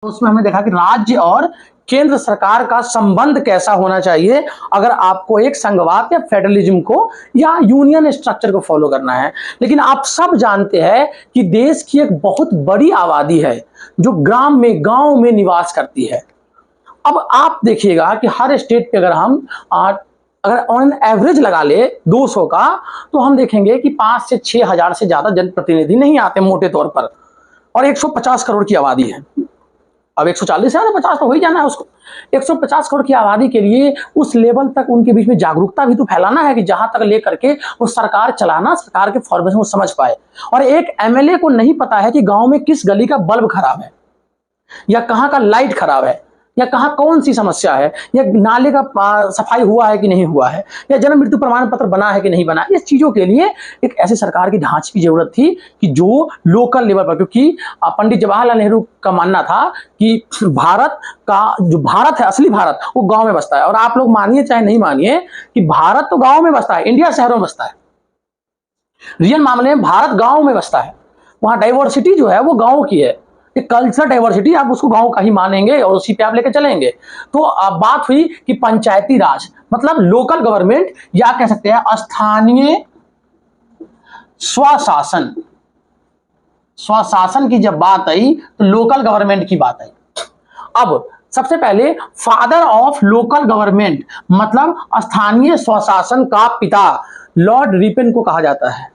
उसमें हमने देखा कि राज्य और केंद्र सरकार का संबंध कैसा होना चाहिए अगर आपको एक संघवाद या फेडरलिज्म को या यूनियन स्ट्रक्चर को फॉलो करना है। लेकिन आप सब जानते हैं कि देश की एक बहुत बड़ी आबादी है जो गांव में निवास करती है। अब आप देखिएगा कि हर स्टेट पे अगर हम अगर ऑन एवरेज लगा ले 200 का, तो हम देखेंगे कि 5 से 6 हजार से ज्यादा जनप्रतिनिधि नहीं आते मोटे तौर पर, और 150 करोड़ की आबादी है। अब 140 है ना, 50 तो हो ही जाना है उसको। 150 करोड़ की आबादी के लिए उस लेवल तक उनके बीच में जागरूकता भी तो फैलाना है कि जहां तक लेकर के वो सरकार चलाना, सरकार के फॉर्मेशन को समझ पाए। और एक एमएलए को नहीं पता है कि गांव में किस गली का बल्ब खराब है, या कहां का लाइट खराब है, या कहां कौन सी समस्या है, या नाले का सफाई हुआ है कि नहीं हुआ है, या जन्म मृत्यु प्रमाण पत्र बना है कि नहीं बना। इस चीजों के लिए एक ऐसे सरकार की ढांचे की जरूरत थी कि जो लोकल लेवल पर, क्योंकि पंडित जवाहरलाल नेहरू का मानना था कि भारत का जो भारत है, असली भारत, वो गांव में बसता है। और आप लोग मानिए चाहे नहीं मानिए कि भारत तो गांव में बसता है, इंडिया शहरों में बसता है। रियल मामले में भारत गांव में बसता है। वहां डाइवर्सिटी जो है वो गांव की है, कल्चरल डाइवर्सिटी, आप उसको गांव का ही मानेंगे और उसी पे आप लेके चलेंगे। तो अब बात हुई कि पंचायती राज मतलब लोकल गवर्नमेंट, या कह सकते हैं स्थानीय स्वशासन। स्वशासन की जब बात आई तो लोकल गवर्नमेंट की बात आई। अब सबसे पहले फादर ऑफ लोकल गवर्नमेंट मतलब स्थानीय स्वशासन का पिता लॉर्ड रिपन को कहा जाता है।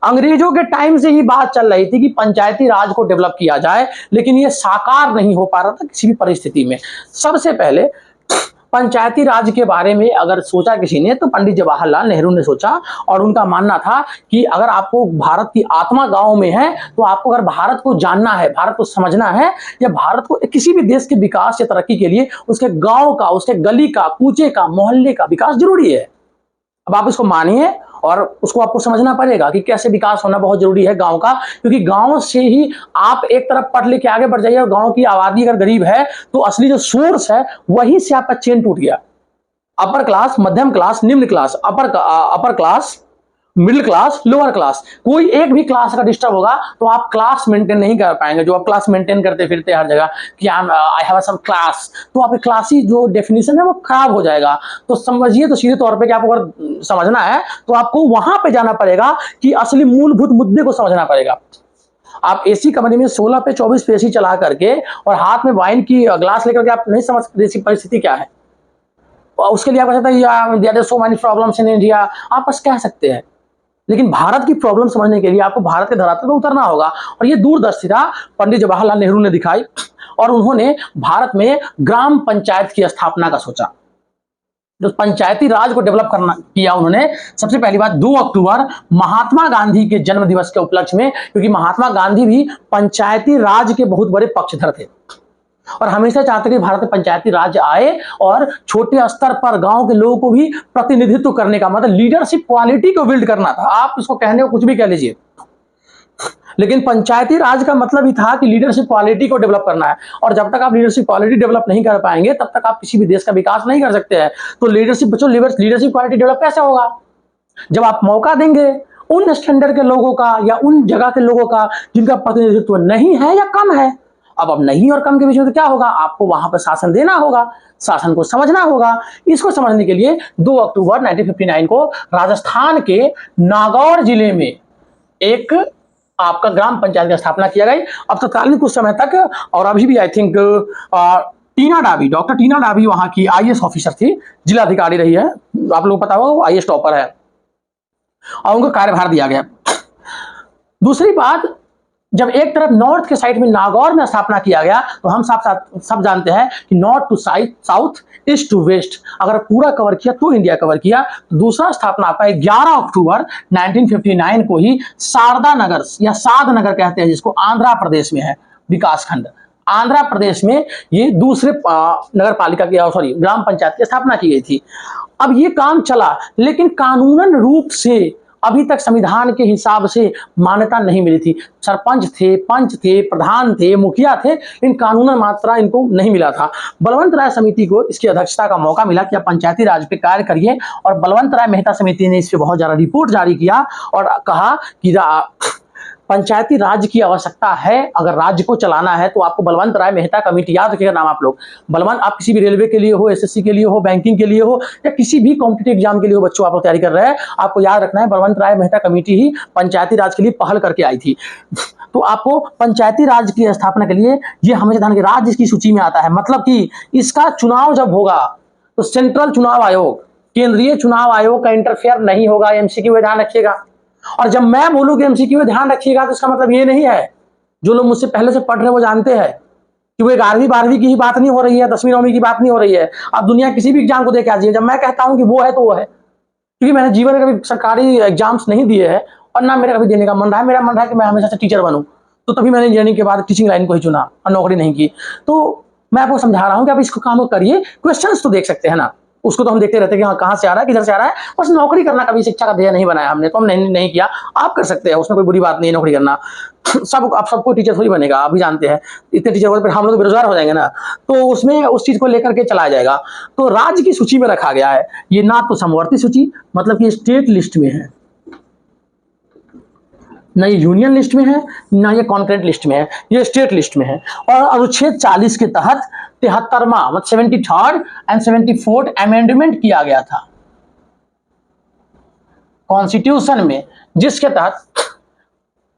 अंग्रेजों के टाइम से ही बात चल रही थी कि पंचायती राज को डेवलप किया जाए, लेकिन यह साकार नहीं हो पा रहा था किसी भी परिस्थिति में। सबसे पहले पंचायती राज के बारे में अगर सोचा किसी ने, तो पंडित जवाहरलाल नेहरू ने सोचा। और उनका मानना था कि अगर आपको भारत की आत्मा गांव में है, तो आपको अगर भारत को जानना है, भारत को समझना है, या भारत को किसी भी देश के विकास या तरक्की के लिए उसके गांव का, उसके गली का, कूचे का, मोहल्ले का विकास जरूरी है। अब आप इसको मानिए और उसको आपको समझना पड़ेगा कि कैसे विकास होना बहुत जरूरी है गांव का, क्योंकि गांव से ही आप एक तरफ पढ़ लिख के आगे बढ़ जाइए और गांव की आबादी अगर गरीब है तो असली जो सोर्स है वहीं से आपका चेन टूट गया। अपर क्लास, मध्यम क्लास, निम्न class, upper class, middle class, lower class, कोई एक भी क्लास अगर डिस्टर्ब होगा तो आप क्लास मेंटेन नहीं कर पाएंगे। जो आप क्लास मेंटेन करते फिरते हर जगह कि आई हैव सम क्लास, तो आपकी क्लासी जो डेफिनेशन है वो खराब हो जाएगा। तो समझिए, तो सीधे तौर पे कि आपको अगर समझना है तो आपको वहां पे जाना पड़ेगा कि असली मूलभूत मुद्दे को समझना पड़ेगा। आप एसी कमरे में 16 पे 24 पे एसी चला करके और हाथ में वाइन की ग्लास लेकर के आप नहीं समझ सकते परिस्थिति क्या है। उसके लिए आप कह सकते हैं there are so many problems in India, आप बस कह सकते हैं। लेकिन भारत की प्रॉब्लम समझने के लिए आपको भारत के धरातल पर उतरना होगा। और ये दूरदर्शिता पंडित जवाहरलाल नेहरू ने दिखाई और उन्होंने भारत में ग्राम पंचायत की स्थापना का सोचा। जो पंचायती राज को डेवलप करना किया उन्होंने, सबसे पहली बात 2 अक्टूबर महात्मा गांधी के जन्म दिवस के उपलक्ष्य में, क्योंकि महात्मा गांधी भी पंचायती राज के बहुत बड़े पक्षधर थे और हमेशा चाहते कि भारत में पंचायती राज आए और छोटे स्तर पर गांव के लोगों को भी प्रतिनिधित्व करने का, मतलब लीडरशिप क्वालिटी को बिल्ड करना था। आप इसको कहने को कुछ भी कह लीजिए, लेकिन पंचायती राज का मतलब ही था कि लीडरशिप क्वालिटी को डेवलप करना है। और जब तक आप लीडरशिप क्वालिटी डेवलप नहीं कर पाएंगे तब तक आप किसी भी देश का विकास नहीं कर सकते हैं। तो लीडरशिप क्वालिटी डेवलप कैसे होगा? जब आप मौका देंगे उन स्टैंडर्ड के लोगों का या उन जगह के लोगों का जिनका प्रतिनिधित्व नहीं है या कम है। अब नहीं और कम के बीच में तो क्या होगा? आपको वहां पर शासन देना होगा, शासन को समझना होगा। इसको समझने के लिए 2 अक्टूबर 1959 को राजस्थान के नागौर जिले में एक आपका ग्राम पंचायत की स्थापना किया गई। अब तत्कालीन कुछ समय तक, और अभी भी I think Tina dobby, doctor टीना डाबी वहां की आईएएस ऑफिसर थी, जिलाधिकारी रही है, आप लोग पता होगा, वो आईएएस टॉपर है और उनको कार्यभार दिया गया। दूसरी बात, जब एक तरफ नॉर्थ के साइड में नागौर में स्थापना किया गया, तो हम सब जानते हैं कि north to south, east to west, अगर पूरा कवर किया तो इंडिया कवर किया। दूसरा स्थापना आपका 11 अक्टूबर 1959 को ही शारदा नगर या साध नगर कहते हैं, जिसको आंध्र प्रदेश में है विकास खंड, आंध्र प्रदेश में ये दूसरे नगर पालिका की, सॉरी, ग्राम पंचायत की स्थापना की गई थी। अब ये काम चला, लेकिन कानूनन रूप से अभी तक संविधान के हिसाब से मान्यता नहीं मिली थी। सरपंच थे, पंच थे, प्रधान थे, मुखिया थे, इन कानूनन मात्रा इनको नहीं मिला था। बलवंत राय समिति को इसकी अध्यक्षता का मौका मिला कि आप पंचायती राज पे कार्य करिए, और बलवंत राय मेहता समिति ने इस पे बहुत ज्यादा रिपोर्ट जारी किया और कहा कि पंचायती राज की आवश्यकता है। अगर राज्य को चलाना है तो आपको बलवंत राय मेहता कमेटी, याद रखिएगा नाम आप लोग। बलवंत, आप किसी भी रेलवे के लिए हो, एसएससी के लिए हो, बैंकिंग के लिए हो, या किसी भी कॉम्पिटिटिव एग्जाम के लिए हो, बच्चों आप लोग तैयारी कर रहे हैं, आपको याद रखना है बलवंत राय मेहता कमेटी ही पंचायती राज के लिए पहल करके आई थी। तो आपको पंचायती राज की स्थापना के लिए ये हमेशा ध्यान, राज्य की सूची में आता है, मतलब कि इसका चुनाव जब होगा तो सेंट्रल चुनाव आयोग, केंद्रीय चुनाव आयोग का इंटरफेयर नहीं होगा। एमसीक्यू में ध्यान रखिएगा। और जब मैं बोलूं कि एमसीक्यू में ध्यान रखिएगा तो इसका मतलब ये नहीं है, जो लोग मुझसे पहले से पढ़ रहे हैं वो जानते हैं कि वो 11वीं 12वीं की ही बात नहीं हो रही है, 10वीं 9वीं की बात नहीं हो रही है। आप दुनिया किसी भी एग्जाम को देख आइए, जब मैं कहता हूं कि वो है तो वो है, क्योंकि मैंने जीवन में कभी सरकारी एग्जाम्स नहीं दिए हैं और ना मेरा कभी देने का मन रहा है। मेरा मन रहा है कि मैं हमेशा से टीचर बनूं, तो तभी मैंने इंजीनियरिंग के बाद टीचिंग लाइन को ही चुना और नौकरी नहीं की। तो मैं आपको समझा रहा हूं कि आप इसको काम करिए, क्वेश्चंस तो देख सकते हैं ना, उसको तो हम देखते रहते हैं कि हाँ कहाँ से आ रहा है, किधर से आ रहा है। बस नौकरी करना कभी शिक्षा का ध्येय नहीं बनाया हमने, तो हम नहीं किया। आप कर सकते हैं, उसमें कोई बुरी बात नहीं है नौकरी करना। सब आप सबको टीचर थोड़ी बनेगा, आप भी जानते हैं। इतने टीचर होते फिर हम लोग बेरोजगार हो जाएंगे ना, तो उसमें उस चीज को लेकर के चलाया जाएगा। तो राज्य की सूची में रखा गया है। ये ना तो समवर्ती सूची, मतलब कि स्टेट लिस्ट में है, ना ये यूनियन लिस्ट में है, ना ये कॉन्करेंट लिस्ट में है, ये स्टेट लिस्ट में है। और अनुच्छेद 40 के तहत 73वां मतलब 73rd एंड 74th अमेंडमेंट किया गया था कॉन्स्टिट्यूशन में, जिसके तहत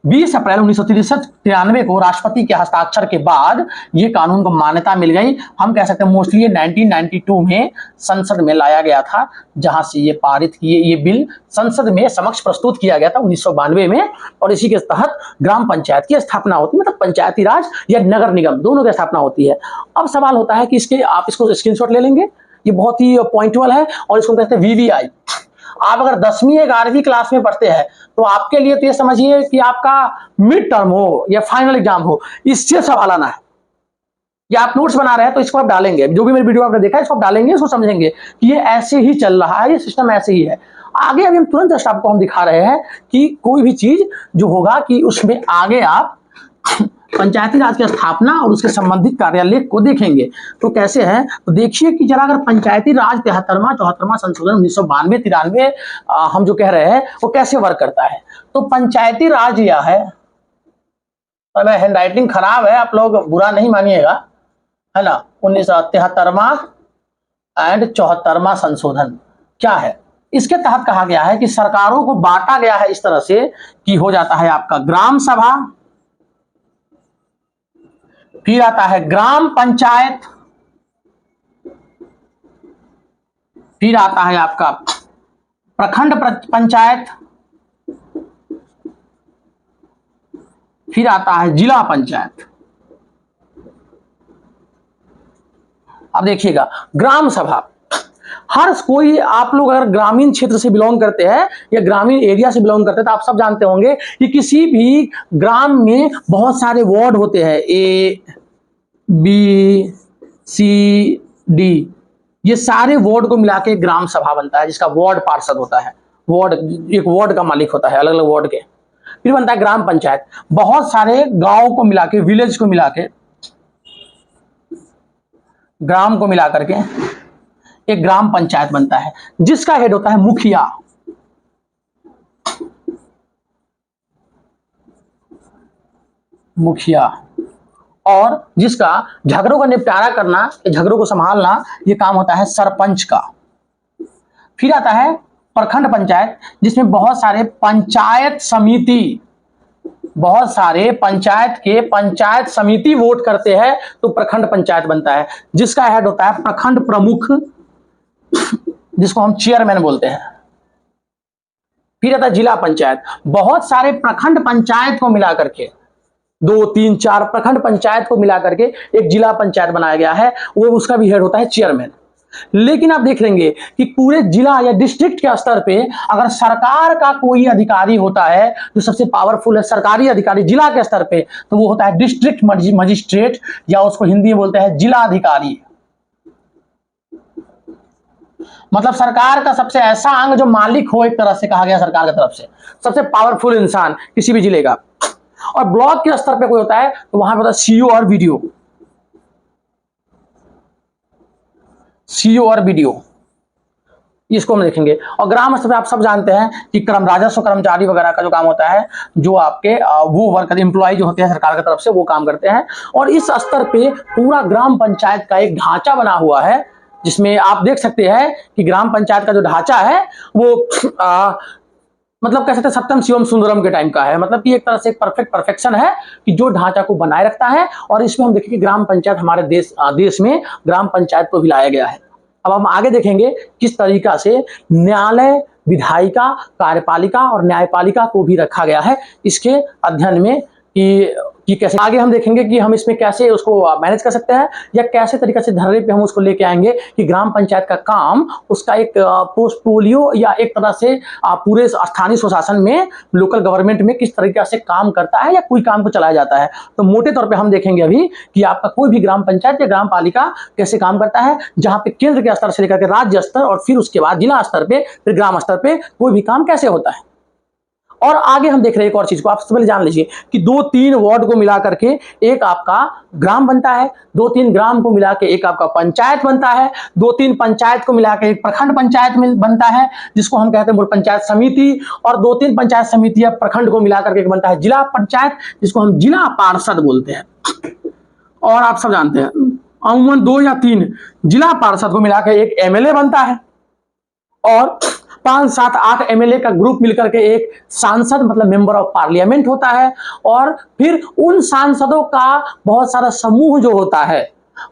20 अप्रैल 1993 को राष्ट्रपति के हस्ताक्षर के बाद ये कानून को मान्यता मिल गई। हम कह सकते हैं मोस्टली ये 1992 में संसद में लाया गया था, जहां से ये पारित किए, ये बिल संसद में समक्ष प्रस्तुत किया गया था 1992 में। और इसी के तहत ग्राम पंचायत की स्थापना होती है, मतलब पंचायती राज या नगर निगम दोनों की स्थापना होती है। अब सवाल होता है कि इसके आप इसको स्क्रीनशॉट ले लेंगे, ये बहुत ही पॉइंटुअल है, और इसको कहते हैं वीवीआई। आप अगर 10वीं 11वीं क्लास में पढ़ते हैं तो आपके लिए तो ये समझिए कि आपका मिड टर्म हो या फाइनल एग्जाम हो, इससे सवाल आना है। या आप नोट्स बना रहे हैं तो इसको आप डालेंगे, जो भी मेरी वीडियो आपने देखा है इसको आप डालेंगे, इसको समझेंगे कि ये ऐसे ही चल रहा है, ये सिस्टम ऐसे ही है। आगे अभी हम तुरंत जस्ट आपको हम दिखा रहे हैं कि कोई भी चीज जो होगा कि उसमें आगे आप पंचायती राज की स्थापना और उसके संबंधित कार्यालय को देखेंगे। तो कैसे है, तो देखिए कि जरा अगर पंचायती राज 73वां 74वां संशोधन 1992 93 हम जो कह रहे हैं वो कैसे वर्क करता है। तो पंचायती राज यह है, अगर हैंड राइटिंग खराब है आप लोग बुरा नहीं मानिएगा, है ना। 1973वां एंड 74वां संशोधन क्या है, इसके तहत कहा गया है कि सरकारों को बांटा गया है इस तरह से कि हो जाता है आपका ग्राम सभा, फिर आता है ग्राम पंचायत, फिर आता है आपका प्रखंड पंचायत, फिर आता है जिला पंचायत। अब देखिएगा ग्राम सभा, हर कोई, आप लोग अगर ग्रामीण क्षेत्र से बिलोंग करते हैं या ग्रामीण एरिया से बिलोंग करते हैं तो आप सब जानते होंगे कि किसी भी ग्राम में बहुत सारे वार्ड होते हैं, ए बी सी डी, ये सारे वार्ड को मिला के ग्राम सभा बनता है, जिसका वार्ड पार्षद होता है, वार्ड एक वार्ड का मालिक होता है, अलग अलग वार्ड के। फिर बनता है ग्राम पंचायत, बहुत सारे गांव को मिला के, विलेज को मिला के, ग्राम को मिला करके एक ग्राम पंचायत बनता है, जिसका हेड होता है मुखिया। मुखिया, और जिसका झगड़ों का निपटारा करना, झगड़ों को संभालना, ये काम होता है सरपंच का। फिर आता है प्रखंड पंचायत, जिसमें बहुत सारे पंचायत समिति, बहुत सारे पंचायत के पंचायत समिति वोट करते हैं, तो प्रखंड पंचायत बनता है, जिसका हेड होता है प्रखंड प्रमुख, जिसको हम चेयरमैन बोलते हैं। फिर आता है जिला पंचायत, बहुत सारे प्रखंड पंचायत को मिला करके, 2 3 4 प्रखंड पंचायत को मिला करके एक जिला पंचायत बनाया गया है, वो उसका भी हेड होता है चेयरमैन। लेकिन आप देख लेंगे कि पूरे जिला या डिस्ट्रिक्ट के स्तर पे अगर सरकार का कोई अधिकारी होता है जो सबसे पावरफुल है, सरकारी अधिकारी जिला के स्तर पे, तो वो होता है डिस्ट्रिक्ट मजिस्ट्रेट, या उसको हिंदी में बोलते हैं जिला अधिकारी। मतलब सरकार का सबसे ऐसा अंग जो मालिक हो, एक तरह से कहा गया सरकार की तरफ से, सबसे पावरफुल इंसान किसी भी जिले का। और ब्लॉक के स्तर पे कोई होता है तो वहां पे होता है सीईओ और बीडीओ, सीईओ और बीडीओ। इसको हम देखेंगे। और ग्राम स्तर पे आप सब जानते हैं कि क्रम राजस्व कर्मचारी वगैरह का जो काम होता है, जो आपके वो वर्कर एम्प्लॉय जो होते हैं सरकार की तरफ से, वो काम करते हैं। और इस स्तर पे पूरा ग्राम पंचायत का एक ढांचा बना हुआ है, जिसमें आप देख सकते हैं कि ग्राम पंचायत का जो ढांचा है वो मतलब कह सकते हैं सप्तम शिवम सुंदरम के टाइम का है। मतलब कि एक तरह से एक परफेक्शन है कि जो ढांचा को बनाए रखता है। और इसमें हम देखेंगे ग्राम पंचायत हमारे देश में ग्राम पंचायत को भी लाया गया है। अब हम आगे देखेंगे किस तरीका से न्यायालय, विधायिका, कार्यपालिका और न्यायपालिका को भी रखा गया है इसके अध्ययन में, कि कैसे आगे हम देखेंगे कि हम इसमें कैसे उसको मैनेज कर सकते हैं, या कैसे तरीके से धरने पे हम उसको लेके आएंगे कि ग्राम पंचायत का काम उसका एक पोर्टफोलियो या एक तरह से पूरे स्थानीय स्वशासन में, लोकल गवर्नमेंट में किस तरीके से काम करता है या कोई काम को चलाया जाता है। तो मोटे तौर पर हम देखेंगे अभी कि आपका कोई भी ग्राम पंचायत या ग्राम पालिका कैसे काम करता है, जहां पे केंद्र के स्तर से लेकर के राज्य स्तर और फिर उसके बाद जिला स्तर पे, फिर ग्राम स्तर पे कोई भी काम कैसे होता है। और आगे हम देख रहे हैं एक और चीज को, आप सबसे पहले जान लीजिए कि 2-3 वार्ड को मिला करके एक आपका ग्राम बनता है, 2-3 ग्राम को मिला के एक आपका पंचायत बनता है, 2-3 पंचायत को मिला के एक प्रखंड पंचायत में बनता है, जिसको हम कहते हैं पंचायत समिति। और 2-3 पंचायत समिति या प्रखंड को मिलाकर के एक बनता है जिला पंचायत, जिसको हम जिला पार्षद बोलते हैं। और आप सब जानते हैं अमूमन 2 या 3 जिला पार्षद को मिलाकर एक एमएलए बनता है, और 5-7-8 एमएलए का ग्रुप मिलकर के एक सांसद मतलब मेंबर ऑफ पार्लियामेंट होता है। और फिर उन सांसदों का बहुत सारा समूह जो होता है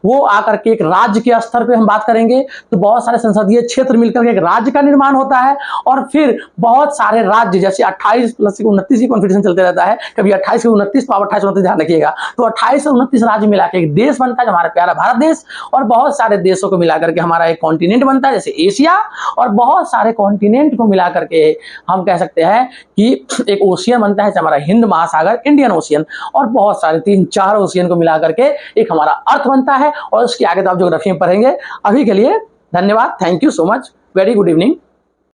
वो आकर के एक राज्य के स्तर पे हम बात करेंगे तो बहुत सारे संसदीय क्षेत्र मिलकर के एक राज्य का निर्माण होता है। और फिर बहुत सारे राज्य, जैसे 28 + 29 की कॉन्फिडेंस चलते रहता है, कभी 28 से 29 पावर 28 29 ध्यान रखिएगा, तो 28 से 29 राज्य मिला के एक देश बनता है, हमारा प्यारा भारत देश। और बहुत सारे देशों को मिलाकर के हमारा एक कॉन्टिनेंट बनता है, जैसे एशिया। और बहुत सारे कॉन्टिनेंट को मिलाकर के हम कह सकते हैं कि एक ओशियन बनता है, हमारा हिंद महासागर, इंडियन ओशियन। और बहुत सारे 3-4 ओशियन को मिलाकर के एक हमारा अर्थ बनता है। और उसके आगे तो आप ज्योग्राफी में पढ़ेंगे। अभी के लिए धन्यवाद, thank you so much, very good evening.